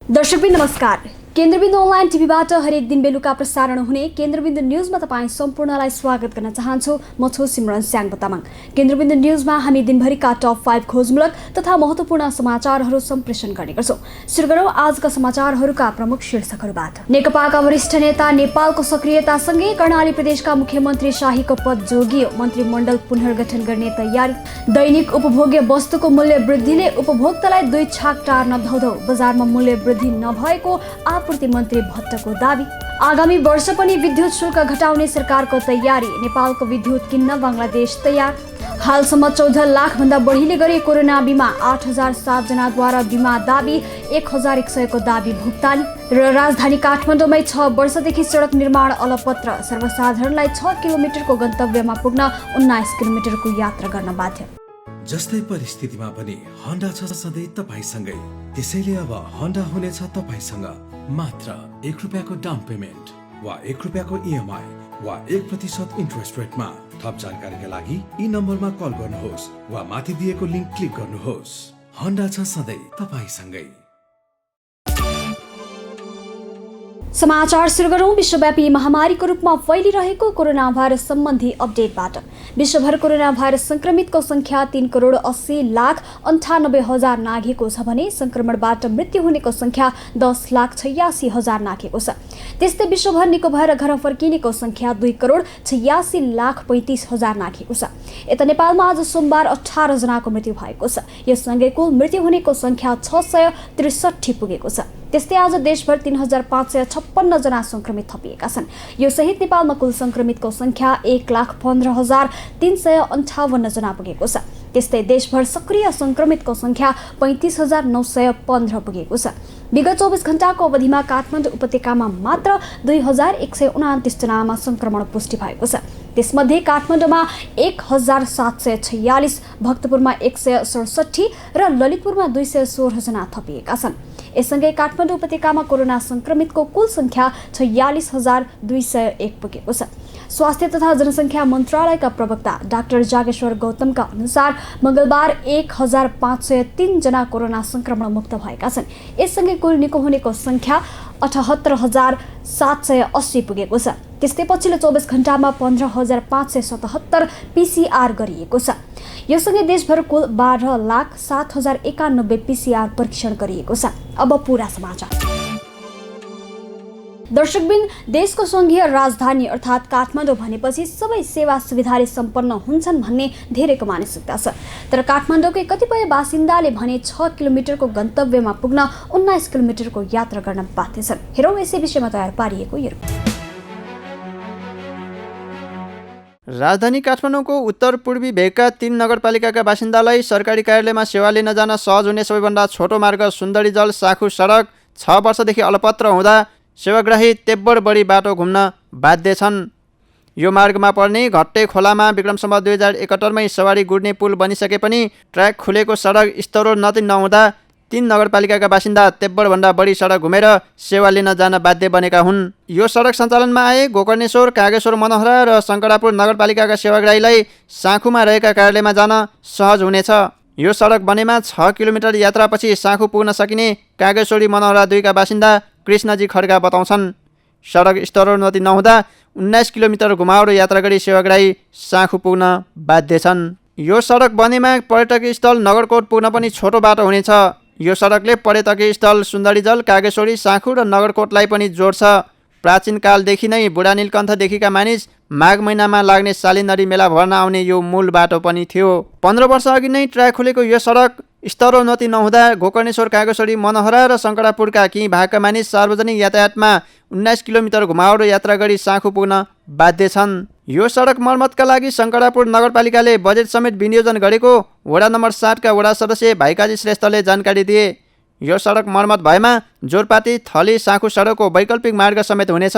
दर्शकबिन नमस्कार। केन्द्रबिन्दु अनलाइन टिभीबाट हरेक दिन बेलुका प्रसारण हुने केन्द्रबिन्दु न्यूजमा तपाईँ सम्पूर्णलाई स्वागत गर्न चाहन्छु। म छु सिमरन स्याङ्गो तामाङ। केन्द्रबिन्दु न्यूजमा हामी दिनभरिका टप 5 खोजमूलक तथा महत्त्वपूर्ण समाचारहरू सम्प्रेषण गर्ने गर्छौँ। सुरु गरौँ आजका समाचारहरूका प्रमुख शीर्षकहरूबाट। नेकपाका वरिष्ठ नेता नेपालको सक्रियतासँगै कर्णाली प्रदेशका मुख्यमन्त्री शाहीको पद जोगियो। मन्त्रीमण्डल पुनर्गठन गर्ने तयारी। दैनिक उपभोग्य वस्तुको मूल्य वृद्धिले उपभोक्तालाई 2 छाक टार्न धौधौ। बजारमा मूल्य वृद्धि नभएको आपूर्ति मन्त्री भट्टको दावी। आगामी वर्ष पनि विद्युत शुल्क घटाउने सरकारको तयारी। नेपालको विद्युत किन्न बङ्गलादेश तयार। हालसम्म 14 लाखभन्दा बढीले गरे कोरोना बिमा। 8007 जनाद्वारा बिमा दावी। 1100 को दावी भुक्तानी। र राजधानी काठमाडौँमै 6 वर्षदेखि सडक निर्माण अलपत्र। सर्वसाधारणलाई 6 किलोमिटरको गन्तव्यमा पुग्न 19 किलोमिटरको यात्रा गर्न बाध्य। जस्तै परिस्थितिमा पनि होन्डा छ सधैँ तपाईसँगै। त्यसैले अब होन्डा हुनेछ तपाईसँग मात्र 1 रुपियाँको डाउन पेमेन्ट वा 1 रुपियाँको इएमआई वा 1% इन्ट्रेस्ट रेटमा। थप जानकारीका लागि यी नम्बरमा कल गर्नुहोस् वा माथि दिएको लिङ्क क्लिक गर्नुहोस्। होन्डा छ सधैँ तपाईसँगै। समाचार सुरु गरौँ विश्वव्यापी महामारीको रूपमा फैलिरहेको कोरोना भाइरस सम्बन्धी अपडेटबाट। विश्वभर कोरोना भाइरस संक्रमितको संख्या 3,98,98,000 नाघेको छ भने संक्रमणबाट मृत्यु हुनेको संख्या 10,86,000 नाघेको छ। त्यस्तै विश्वभर निको भएर घर फर्किनेको संख्या 2,86,35,000 नाघेको छ। यता नेपालमा आज सोमबार 18 जनाको मृत्यु भएको छ। यससँगै कुल मृत्यु हुनेको संख्या 663 पुगेको छ। त्यस्तै आज देशभर 3,556 जना संक्रमित थपिएका छन्। यो सहित नेपालमा कुल संक्रमितको संख्या 1,15,358 जना पुगेको छ। त्यस्तै देशभर सक्रिय संक्रमितको संख्या 35,915 पुगेको छ। विगत 24 घण्टाको अवधिमा काठमाडौँ उपत्यकामा मात्र 2,129 जनामा संक्रमण पुष्टि भएको छ। त्यसमध्ये काठमाडौँमा 1,746, भक्तपुरमा 167 र ललितपुरमा 216 जना थपिएका छन्। यससँगै काठमाडौँ उपत्यकामा कोरोना संक्रमितको कुल संख्या 46,201 पुगेको छ। स्वास्थ्य तथा जनसङ्ख्या मन्त्रालयका प्रवक्ता डाक्टर जागेश्वर गौतमका अनुसार मंगलबार 1,503 जना कोरोना संक्रमण मुक्त भएका छन्। यससँगै कुल निको हुनेको संख्या 78,780 पुगेको छ। त्यस्तै पछिल्लो 24 घण्टामा 15,577 PCR गरिएको छ। योसँगै देशभर कुल 12,07,091 PCR परीक्षण गरिएको छ। अब पूरा समाचार। दर्शकबिन, देशको संघीय राजधानी अर्थात् काठमाडौँ भनेपछि सबै सेवा सुविधाले सम्पन्न हुन्छन् भन्ने धेरैको मानसिकता छ। तर काठमाडौँकै कतिपय बासिन्दाले भने 6 किलोमिटरको गन्तव्यमा पुग्न 19 किलोमिटरको यात्रा गर्न बाध्य छन्। हेरौँ यसै विषयमा तयार पारिएको यो। राजधानी काठमाडौँको उत्तर पूर्वी भेगका 3 नगरपालिकाका बासिन्दालाई सरकारी कार्यालयमा सेवा लिन जान सहज हुने सबैभन्दा छोटो मार्ग सुन्दरीजल साखु सडक 6 वर्षदेखि अलपत्र हुँदा सेवाग्राही तेब्बर बढी बाटो घुम्न बाध्य छन्। यो मार्गमा पर्ने घट्टे खोलामा विक्रमसम्म 2071मै सवारी गुड्ने पुल बनिसके पनि ट्र्याक खुलेको सडक स्तरोन्नति नहुँदा 3 नगरपालिकाका बासिन्दा तेब्बरभन्दा बढी सडक घुमेर सेवा लिन जान बाध्य बनेका हुन्। यो सडक सञ्चालनमा आए गोकर्णेश्वर, कागेश्वर, मनोहरा र शङ्करापुर नगरपालिकाका सेवाग्राहीलाई साँखुमा रहेका कार्यालयमा जान सहज हुनेछ। यो सडक बनेमा 6 किलोमिटर यात्रापछि साँखु पुग्न सकिने कागेश्वरी मनोहरा 2 का बासिन्दा कृष्णजी खड्का बताउँछन्। सडक स्तरोन्नति नहुँदा 19 किलोमिटर घुमाउरो यात्रा गरी सेवाग्राही साँखु पुग्न बाध्य छन्। यो सडक बनेमा पर्यटकीय स्थल नगरकोट पुग्न पनि छोटो बाटो हुनेछ। यो सडकले पर्यटकीय स्थल सुन्दरीजल, कागेश्वरी, साँखु र नगरकोटलाई पनि जोड्छ। प्राचीन कालदेखि नै बुढा नीलकण्ठदेखिका मानिस माघ महिनामा लाग्ने सालिनरी मेला भर्न आउने यो मूल बाटो पनि थियो। 15 वर्ष अघि नै ट्र्याक खुलेको यो सडक स्तरोन्नति नहुँदा गोकर्णेश्वर, कागेश्वरी, मनोहरा र शङ्करापुरका केही भागका मानिस सार्वजनिक यातायातमा 19 किलोमिटर घुमाउरो यात्रा गरी साँखु पुग्न बाध्य छन्। यो सडक मर्मतका लागि शङ्करापुर नगरपालिकाले बजेट समेत विनियोजन गरेको वडा नम्बर 7 का वडा सदस्य भाइकाजी श्रेष्ठले जानकारी दिए। यो सडक मर्मत भएमा जोरपाटी थली साँखु सडकको वैकल्पिक मार्ग समेत हुनेछ।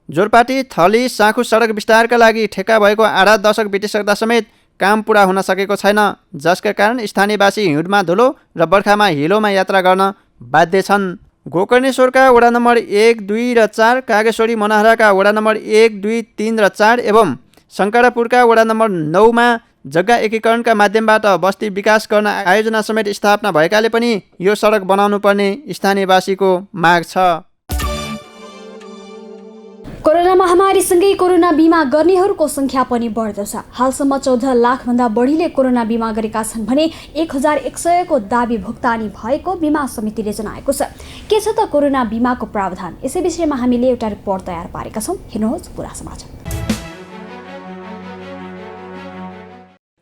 जोरपाटी थली साँखु सडक विस्तारका लागि ठेक्का भएको आधा दशक बितिसक्दा समेत काम पुरा हुन सकेको छैन, जसका कारण स्थानीयवासी हिउँदमा धुलो र बर्खामा हिलोमा यात्रा गर्न बाध्य छन्। गोकर्णेश्वरका वडा नम्बर 1, 2 र 4, कागेश्वरी मनोहराका वडा नम्बर 1, 2, 3 र 4 एवं शङ्करापुरका वडा नम्बर 9 मा जग्गा एकीकरणका माध्यमबाट बस्ती विकास गर्न आयोजना समेत स्थापना भएकाले पनि यो सडक बनाउनु पर्ने स्थानीयवासीको माग छ। कोरोना महामारीसँगै कोरोना बिमा गर्नेहरूको संख्या पनि बढ्दो छ। हालसम्म 14 लाखभन्दा बढीले कोरोना बिमा गरेका छन् भने 1100 को दाबी भुक्तानी भएको बिमा समितिले जनाएको छ। के छ त कोरोना बिमाको प्रावधान? यसै विषयमा हामीले एउटा रिपोर्ट तयार पारेका छौँ। हेर्नुहोस् पुरा समाचार।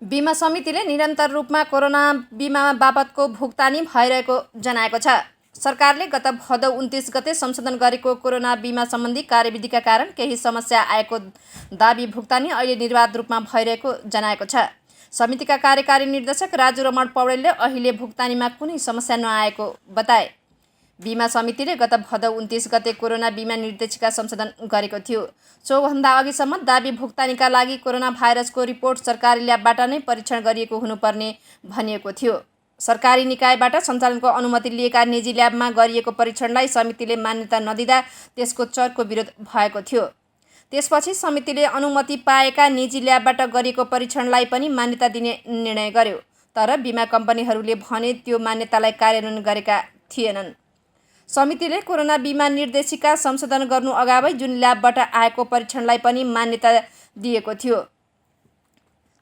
बिमा समितिले निरन्तर रूपमा कोरोना बिमा बाबतको भुक्तानी भइरहेको जनाएको छ। सरकारले गत भदौ 29 गते संशोधन गरेको कोरोना बिमा सम्बन्धी कार्यविधिका कारण केही समस्या आएको दाबी भुक्तानी अहिले निर्वाध रूपमा भइरहेको जनाएको छ। समितिका कार्यकारी निर्देशक राजु रमण पौडेलले अहिले भुक्तानीमा कुनै समस्या नआएको बताए। बिमा समितिले गत भदौ 29 गते कोरोना बिमा निर्देशिका संशोधन गरेको थियो। सोभन्दा अघिसम्म दाबी भुक्तानीका लागि कोरोना भाइरसको रिपोर्ट सरकारी ल्याबबाट नै परीक्षण गरिएको हुनुपर्ने भनिएको थियो। सरकारी निकायबाट सञ्चालनको अनुमति लिएका निजी ल्याबमा गरिएको परीक्षणलाई समितिले मान्यता नदिँदा त्यसको चर्को विरोध भएको थियो। त्यसपछि समितिले अनुमति पाएका निजी ल्याबबाट गरिएको परीक्षणलाई पनि मान्यता दिने निर्णय गर्यो। तर बिमा कम्पनीहरूले भने त्यो मान्यतालाई कार्यान्वयन गरेका थिएनन्। समितिले कोरोना बिमा निर्देशिका संशोधन गर्नु अगावै जुन ल्याबबाट आएको परीक्षणलाई पनि मान्यता दिएको थियो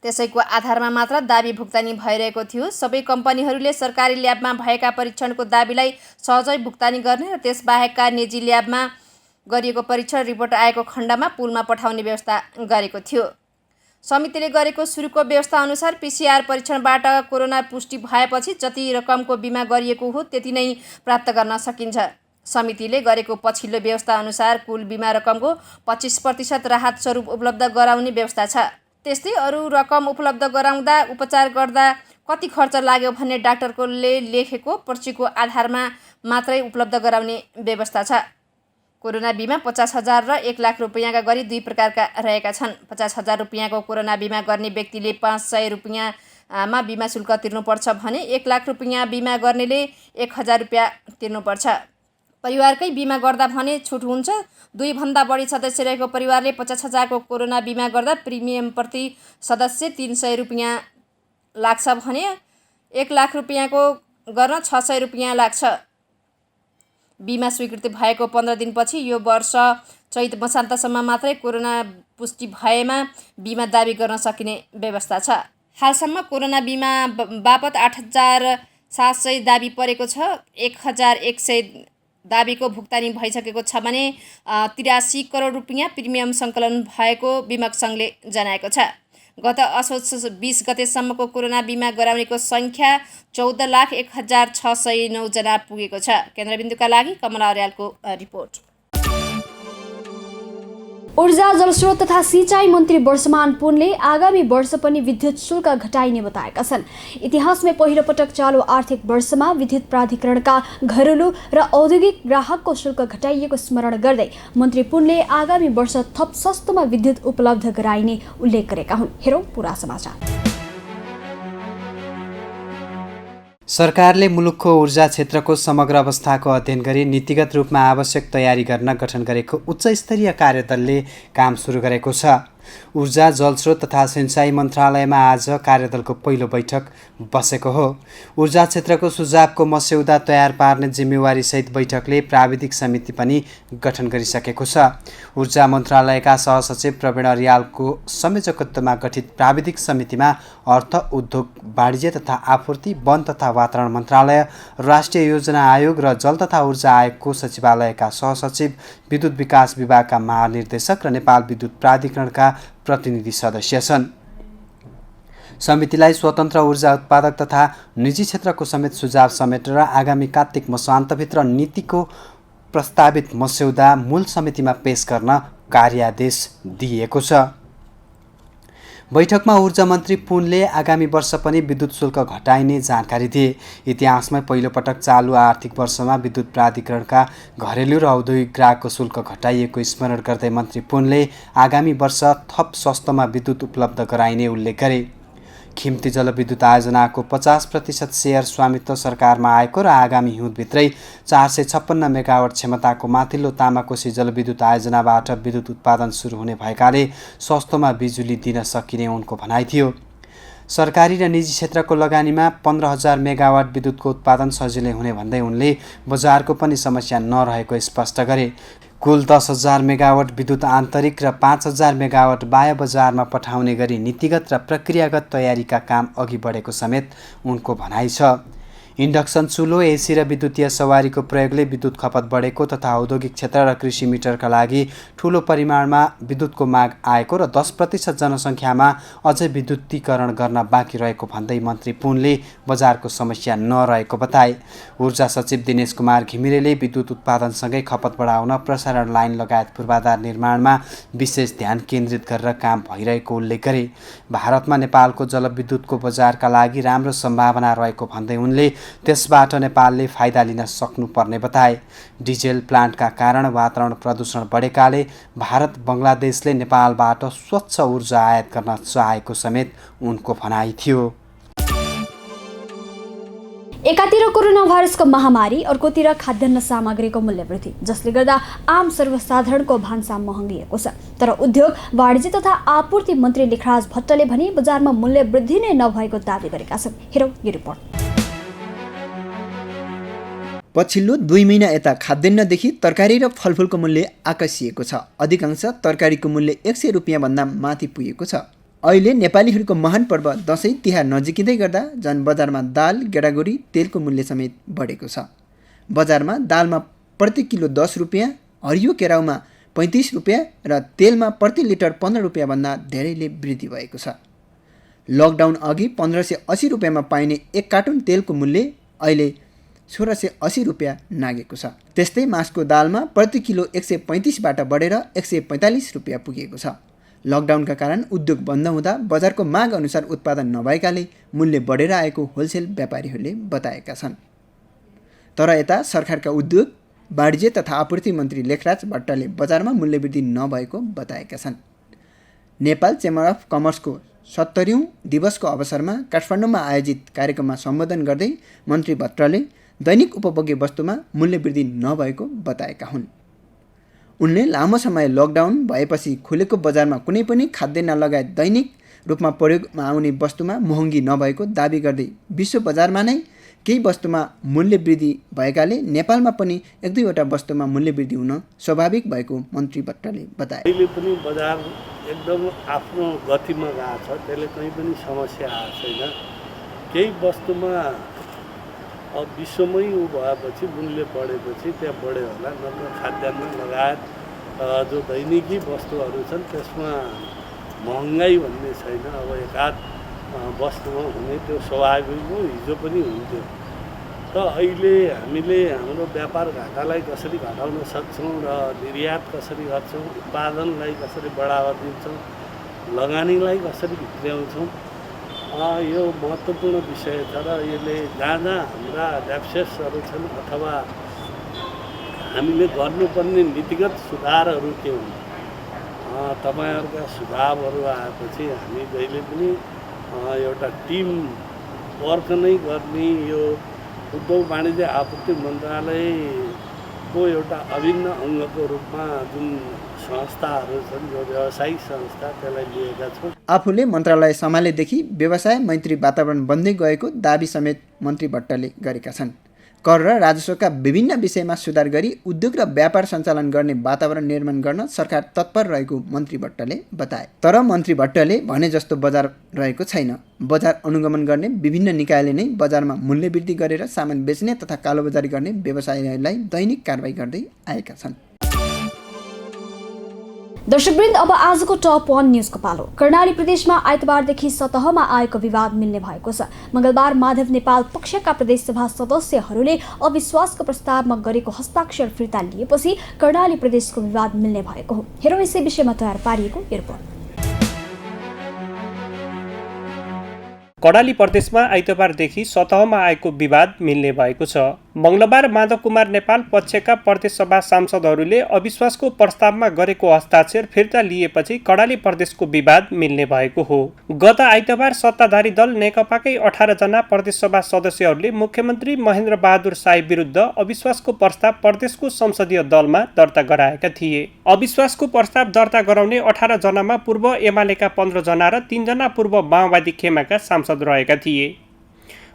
त्यसैको आधारमा मात्र दाबी भुक्तानी भइरहेको थियो। सबै कम्पनीहरूले सरकारी ल्याबमा भएका परीक्षणको दाबीलाई सहजै भुक्तानी गर्ने र त्यसबाहेकका निजी ल्याबमा गरिएको परीक्षण रिपोर्ट आएको खण्डमा पुलमा पठाउने व्यवस्था गरेको थियो। समितिले गरेको सुरुको व्यवस्था अनुसार PCR परीक्षणबाट कोरोना पुष्टि भएपछि जति रकमको बिमा गरिएको हो त्यति नै प्राप्त गर्न सकिन्छ। समितिले गरेको पछिल्लो व्यवस्था अनुसार कुल बिमा रकमको 25% राहत स्वरूप उपलब्ध गराउने व्यवस्था छ। त्यस्तै अरू रकम उपलब्ध गराउँदा उपचार गर्दा कति खर्च लाग्यो भन्ने डाक्टरले लेखेको पर्चीको आधारमा मात्रै उपलब्ध गराउने व्यवस्था छ। कोरोना बिमा 50,000 र 1 लाख रुपियाँका गरी दुई प्रकारका रहेका छन्। 50,000 रुपियाँको कोरोना बिमा गर्ने व्यक्तिले 500 रुपियाँमा बिमा शुल्क तिर्नुपर्छ भने 1 लाख रुपियाँ बिमा गर्नेले 1,000 रुपियाँ तिर्नुपर्छ। परिवारकै बिमा गर्दा भने छुट हुन्छ। 2 भन्दा बढी सदस्य रहेको परिवारले 50,000 को कोरोना बिमा गर्दा प्रिमियम प्रति सदस्य 300 रुपियाँ लाग्छ भने 1 लाख रुपियाँको गर्न 600 रुपियाँ लाग्छ। बिमा स्वीकृति भएको 15 दिनपछि यो वर्ष चैत मसान्तसम्म मात्रै कोरोना पुष्टि भएमा बिमा दाबी गर्न सकिने व्यवस्था छ। हालसम्म कोरोना बिमा बापत 8,700 दाबी परेको छ। 1,100 दाबीको भुक्तानी भइसकेको छ भने 83 करोड रुपियाँ प्रिमियम सङ्कलन भएको बिमक सङ्घले जनाएको छ। गत असोज 20 गतेसम्मको कोरोना बिमा गराउनेको सङ्ख्या 14,01,609 जना पुगेको छ। केन्द्रबिन्दुका लागि कमला अर्यालको रिपोर्ट। ऊर्जा जलस्रोत तथा सिंचाई मन्त्री वर्षमान पुनले आगामी वर्ष पनि विद्युत शुल्क घटाइने बताएका छन्। इतिहासमै पहिलो पटक चालु आर्थिक वर्षमा विद्युत प्राधिकरणका घरेलु र औद्योगिक ग्राहकको शुल्क घटाइएको स्मरण गर्दै मन्त्री पुनले आगामी वर्ष थप सस्तोमा विद्युत उपलब्ध गराइने उल्लेख गरेका हुन्। हेरौँ पुरा समाचार। सरकारले मुलुकको ऊर्जा क्षेत्रको समग्र अवस्थाको अध्ययन गरी नीतिगत रूपमा आवश्यक तयारी गर्न गठन गरेको उच्च स्तरीय कार्यदलले काम सुरु गरेको छ। ऊर्जा जलस्रोत तथा सिंचाई मन्त्रालयमा आज कार्यदलको पहिलो बैठक बसेको हो। ऊर्जा क्षेत्रको सुझावको मस्यौदा तयार पार्ने जिम्मेवारीसहित बैठकले प्राविधिक समिति पनि गठन गरिसकेको छ। ऊर्जा मन्त्रालयका सहसचिव प्रवीण अर्यालको संयोजकत्वमा गठित प्राविधिक समितिमा अर्थ, उद्योग, वाणिज्य तथा आपूर्ति, वन तथा वातावरण मन्त्रालय, राष्ट्रिय योजना आयोग र जल तथा ऊर्जा आयोगको सचिवालयका सहसचिव, विद्युत विकास विभागका महानिर्देशक र नेपाल विद्युत प्राधिकरणका प्रतिनिधि सदस्य छन्। समितिलाई स्वतन्त्र ऊर्जा उत्पादक तथा निजी क्षेत्रको समेत सुझाव समेटेर आगामी कार्तिक मसान्तभित्र नीतिको प्रस्तावित मस्यौदा मूल समितिमा पेश गर्न कार्यादेश दिएको छ। बैठकमा ऊर्जा मन्त्री पुनले आगामी वर्ष पनि विद्युत शुल्क घटाइने जानकारी दिए। इतिहासमै पहिलो पटक चालु आर्थिक वर्षमा विद्युत प्राधिकरणका घरेलु र औद्योगिक ग्राहकको शुल्क घटाइएको स्मरण गर्दै मन्त्री पुनले आगामी वर्ष थप सस्तोमा विद्युत उपलब्ध गराइने उल्लेख गरे। खिम्ती जलविद्युत आयोजनाको 50% सेयर स्वामित्व सरकारमा आएको र आगामी हिउँदभित्रै 456 मेगावाट क्षमताको माथिल्लो तामाकोशी जलविद्युत आयोजनाबाट विद्युत उत्पादन सुरु हुने भएकाले सस्तोमा बिजुली दिन सकिने उनको भनाइ थियो। सरकारी र निजी क्षेत्रको लगानीमा 15,000 मेगावाट विद्युतको उत्पादन सजिलै हुने भन्दै उनले बजारको पनि समस्या नरहेको स्पष्ट गरे। कुल 10,000 मेगावाट विद्युत आन्तरिक र 5,000 मेगावाट बाह्य बजारमा पठाउने गरी नीतिगत र प्रक्रियागत तयारीका काम अघि बढेको समेत उनको भनाइ छ। इन्डक्सन चुलो, एसी र विद्युतीय सवारीको प्रयोगले विद्युत खपत बढेको तथा औद्योगिक क्षेत्र र कृषि मिटरका लागि ठूलो परिमाणमा विद्युतको माग आएको र 10% जनसङ्ख्यामा अझै विद्युतीकरण गर्न बाँकी रहेको भन्दै मन्त्री पुनले बजारको समस्या नरहेको बताए। ऊर्जा सचिव दिनेश कुमार घिमिरेले विद्युत उत्पादनसँगै खपत बढाउन प्रसारण लाइन लगायत पूर्वाधार निर्माणमा विशेष ध्यान केन्द्रित गरेर काम भइरहेको उल्लेख गरे। भारतमा नेपालको जलविद्युतको बजारका लागि राम्रो सम्भावना रहेको भन्दै उनले त्यसबाट नेपालले फाइदा लिन सक्नुपर्ने बताए। डिजेल प्लान्टका कारण वातावरण प्रदूषण बढेकाले भारत बङ्गलादेशले नेपालबाट स्वच्छ ऊर्जा आयात गर्न चाहेको समेत उनको भनाइ थियो। एकातिर कोरोना भाइरसको महामारी, अर्कोतिर खाद्यान्न सामग्रीको मूल्य वृद्धि, जसले गर्दा आम सर्वसाधारणको भान्सा महँगिएको छ। तर उद्योग वाणिज्य तथा आपूर्ति मन्त्री लेखराज भट्टले भने बजारमा मूल्य वृद्धि नै नभएको दावी गरेका छन्। हेरौँ यो रिपोर्ट। पछिल्लो 2 महिना यता खाद्यान्नदेखि तरकारी र फलफुलको मूल्य आकाशिएको छ। अधिकांश तरकारीको मूल्य 100 रुपियाँभन्दा माथि पुगेको छ। अहिले नेपालीहरूको महान पर्व दसैँ तिहार नजिकिँदै गर्दा झन् बजारमा दाल, गेडागुडी, तेलको मूल्य समेत बढेको छ। बजारमा दालमा प्रति किलो 10 रुपियाँ, हरियो केराउमा 35 रुपियाँ र तेलमा प्रति लिटर 15 रुपियाँभन्दा धेरैले वृद्धि भएको छ। लकडाउन अघि 1580 रुपियाँमा पाइने 1 कार्टुन तेलको मूल्य अहिले 1680 रुपियाँ नागेको छ। त्यस्तै मासको दालमा प्रति किलो 135बाट बढेर 145 रुपियाँ पुगेको छ। लकडाउनका कारण उद्योग बन्द हुँदा बजारको माग अनुसार उत्पादन नभएकाले मूल्य बढेर आएको होलसेल व्यापारीहरूले बताएका छन्। तर यता सरकारका उद्योग वाणिज्य तथा आपूर्ति मन्त्री लेखराज भट्टले बजारमा मूल्य वृद्धि नभएको बताएका छन्। नेपाल चेम्बर अफ कमर्सको 70औं दिवसको अवसरमा काठमाडौँमा आयोजित कार्यक्रममा सम्बोधन गर्दै मन्त्री भट्टले दैनिक उपभोग्य वस्तुमा मूल्य वृद्धि नभएको बताएका हुन्। उनले लामो समय लकडाउन भएपछि खुलेको बजारमा कुनै पनि खाद्यान्न लगायत दैनिक रूपमा प्रयोगमा आउने वस्तुमा महँगी नभएको दावी गर्दै विश्व बजारमा नै केही वस्तुमा मूल्य वृद्धि भएकाले नेपालमा पनि 1-2वटा वस्तुमा मूल्य वृद्धि हुन स्वाभाविक भएको मन्त्री भट्टले बताए। अहिले पनि बजार एकदम आफ्नो गतिमा गएको छ, त्यसले कहीँ पनि समस्या आएको छैन। केही वस्तुमा अब विश्वमै भएपछि मूल्य बढेपछि त्यहाँ बढ्यो होला, नत्र खाद्यान्न लगायत जो दैनिकी वस्तुहरू छन् त्यसमा महँगाई भन्ने छैन। अब एकाध वस्तुमा हुने त्यो स्वाभाविक हो, हिजो पनि हुन्थ्यो। त अहिले हामीले हाम्रो व्यापार घाटालाई कसरी घटाउन सक्छौँ र निर्यात कसरी गर्छौँ, उत्पादनलाई कसरी बढावा दिन्छौँ, लगानीलाई कसरी भित्र्याउँछौँ, यो महत्त्वपूर्ण विषय छ। र यसले जहाँ जहाँ हाम्रा ल्याप्सेसहरू छन् अथवा हामीले गर्नुपर्ने नीतिगत सुधारहरू के हुन्, तपाईँहरूका सुझावहरू आएपछि हामी जहिले पनि एउटा टिम वर्क नै गर्ने, यो उद्योग वाणिज्य आपूर्ति मन्त्रालयको एउटा अभिन्न अङ्गको रूपमा जुन संस्थाहरू छन्, जो व्यावसायिक संस्था, त्यसलाई लिएका छौँ। आफूले मन्त्रालय सम्हालेदेखि व्यवसाय मैत्री वातावरण बन्दै गएको दावी समेत मन्त्री भट्टले गरेका छन्। कर र राजस्वका विभिन्न विषयमा सुधार गरी उद्योग र व्यापार सञ्चालन गर्ने वातावरण निर्माण गर्न सरकार तत्पर रहेको मन्त्री भट्टले बताए। तर मन्त्री भट्टले भने जस्तो बजार रहेको छैन। बजार अनुगमन गर्ने विभिन्न निकायले नै बजारमा मूल्य वृद्धि गरेर सामान बेच्ने तथा कालोबजारी गर्ने व्यवसायीहरूलाई दैनिक कारबाही गर्दै आएका छन्। दर्शकवृन्द, अब आजको टप 1 न्यूजको पालो। कर्णाली प्रदेशमा आइतबारदेखि सतहमा आएको विवाद मिल्ने भएको छ। मंगलबार माधव नेपाल पक्षका प्रदेशसभा सदस्यहरूले अविश्वासको प्रस्तावमा गरेको हस्ताक्षर फिर्ता लिएपछि कर्णाली प्रदेशको विवाद मिल्ने भएको हो। हेरौँ यसै विषयमा तयार पारिएको रिपोर्ट। कर्णाली प्रदेशमा आइतबारदेखि सतहमा आएको विवाद मिल्ने भएको छ। मङ्गलबार माधव कुमार नेपाल पक्षका प्रदेश सभा सांसदहरूले अविश्वासको प्रस्तावमा गरेको हस्ताक्षर फिर्ता लिएपछि कर्णाली प्रदेशको विवाद मिल्ने भएको हो। गत आइतबार सत्ताधारी दल नेकपाकै 18 जना प्रदेश सभा सदस्यहरूले मुख्यमन्त्री महेन्द्र बहादुर शाही विरुद्ध अविश्वासको प्रस्ताव प्रदेशको संसदीय दलमा दर्ता गराएका थिए। अविश्वासको प्रस्ताव दर्ता गराउने 18 जनामा पूर्व एमालेका 15 जना र 3 जना पूर्व माओवादी खेमाका सांसद रहेका थिए।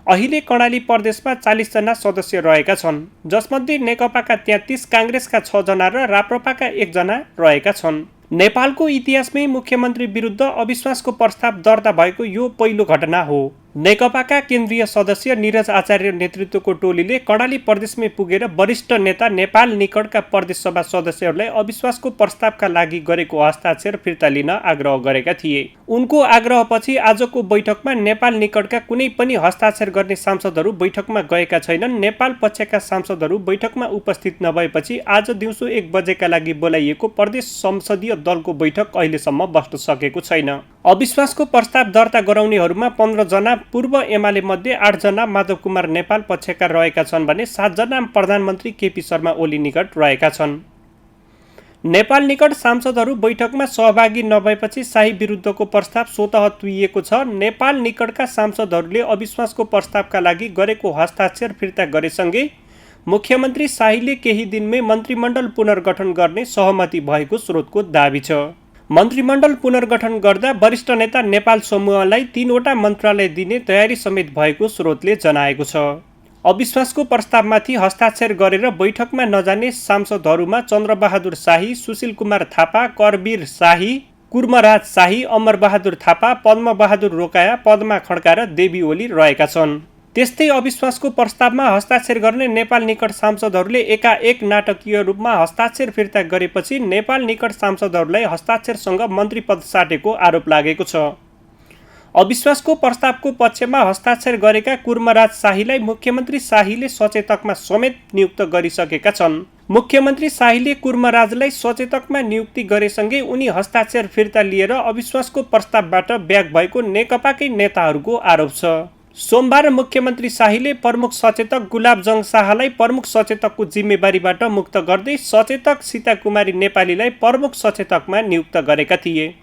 अहिले कर्णाली प्रदेशमा 40 जना सदस्य रहेका छन्, जसमध्ये नेकपाका 33, काङ्ग्रेसका 6 जना र राप्रपाका 1 जना रहेका छन्। नेपालको इतिहासमै मुख्यमन्त्री विरुद्ध अविश्वासको प्रस्ताव दर्ता भएको यो पहिलो घटना हो। नेकपाका केन्द्रीय सदस्य निरज आचार्य नेतृत्वको टोलीले कर्णाली प्रदेशमै पुगेर वरिष्ठ नेता नेपाल निकटका प्रदेश सभा सदस्यहरूलाई अविश्वासको प्रस्तावका लागि गरेको हस्ताक्षर फिर्ता लिन आग्रह गरेका थिए। उनको आग्रहपछि आजको बैठकमा नेपाल निकटका कुनै पनि हस्ताक्षर गर्ने सांसदहरू बैठकमा गएका छैनन्। नेपाल पक्षका सांसदहरू बैठकमा उपस्थित नभएपछि आज दिउँसो 1 बजेका लागि बोलाइएको प्रदेश संसदीय दलको बैठक अहिलेसम्म बस्न सकेको छैन। अविश्वासको प्रस्ताव दर्ता गराउनेहरूमा 15 जना पूर्व एमाले मध्ये 8 जना माधव कुमार नेपाल पक्षका रहेका छन् भने 7 जना प्रधानमन्त्री केपी शर्मा ओली निकट रहेका छन्। नेपाल निकट सांसदहरू बैठकमा सहभागी नभएपछि शाही विरुद्धको प्रस्ताव स्वतः तुइएको छ। नेपाल निकटका सांसदहरूले अविश्वासको प्रस्तावका लागि गरेको हस्ताक्षर फिर्ता गरेसँगै मुख्यमन्त्री शाहीले केही दिनमै मन्त्रीमण्डल पुनर्गठन गर्ने सहमति भएको स्रोतको दाबी छ। मन्त्रीमण्डल पुनर्गठन गर्दा वरिष्ठ नेता नेपाल समूहलाई 3 वटा मन्त्रालय दिने तयारी समेत भएको स्रोतले जनाएको छ। अविश्वासको प्रस्तावमाथि हस्ताक्षर गरेर बैठकमा नजाने सांसदहरूमा चन्द्रबहादुर शाही, सुशील कुमार थापा, करवीर शाही, कुर्मराज शाही, अमरबहादुर थापा, पद्मबहादुर रोकाया, पद्मा खड्का र देवी ओली रहेका छन्। त्यस्तै अविश्वासको प्रस्तावमा हस्ताक्षर गर्ने नेपाल निकट सांसदहरूले एकाएक नाटकीय रूपमा हस्ताक्षर फिर्ता गरेपछि नेपाल निकट सांसदहरूलाई हस्ताक्षरसँग मन्त्री पद साटेको आरोप लागेको छ। अविश्वासको प्रस्तावको पक्षमा हस्ताक्षर गरेका कुर्मराज शाहीलाई मुख्यमन्त्री शाहीले सचेतकमा समेत नियुक्त गरिसकेका छन्। मुख्यमन्त्री शाहीले कुर्मराजलाई सचेतकमा नियुक्ति गरेसँगै उनी हस्ताक्षर फिर्ता लिएर अविश्वासको प्रस्तावबाट ब्याक भएको नेकपाकै नेताहरूको आरोप छ। सोमबार मुख्यमन्त्री शाहीले प्रमुख सचेतक गुलाबजङ शाहलाई प्रमुख सचेतकको जिम्मेवारीबाट मुक्त गर्दै सचेतक सीता कुमारी नेपालीलाई प्रमुख सचेतकमा नियुक्त गरेका थिए।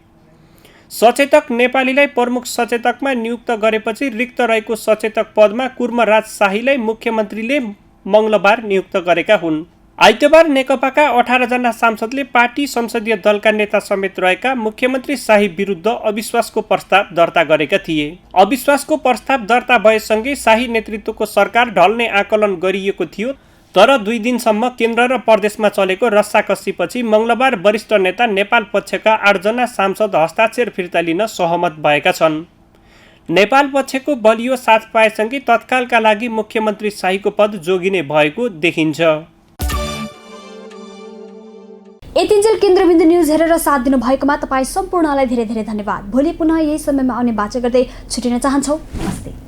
सचेतक नेपालीलाई प्रमुख सचेतकमा नियुक्त गरेपछि रिक्त रहेको सचेतक पदमा कुर्मराज शाहीलाई मुख्यमन्त्रीले मङ्गलबार नियुक्त गरेका हुन्। आइतबार नेकपाका 18 जना सांसदले पार्टी संसदीय दलका नेता समेत रहेका मुख्यमन्त्री शाही विरुद्ध अविश्वासको प्रस्ताव दर्ता गरेका थिए। अविश्वासको प्रस्ताव दर्ता भएसँगै शाही नेतृत्वको सरकार ढल्ने आकलन गरिएको थियो, तर 2 दिनसम्म केन्द्र र प्रदेशमा चलेको रस्साकसीपछि मङ्गलबार वरिष्ठ नेता नेपाल पक्षका 8 जना सांसद हस्ताक्षर फिर्ता लिन सहमत भएका छन्। नेपाल पक्षको बलियो साथ पाएसँगै तत्कालका लागि मुख्यमन्त्री शाहीको पद जोगिने भएको देखिन्छ। यतिन्जेल केन्द्रबिन्दु न्युज हेरेर साथ दिनु भएकोमा तपाईँ सम्पूर्णलाई धेरै धेरै धन्यवाद। भोलि पुनः यही समयमा आउने बाचा गर्दै छुटिन चाहन्छौँ। नमस्ते।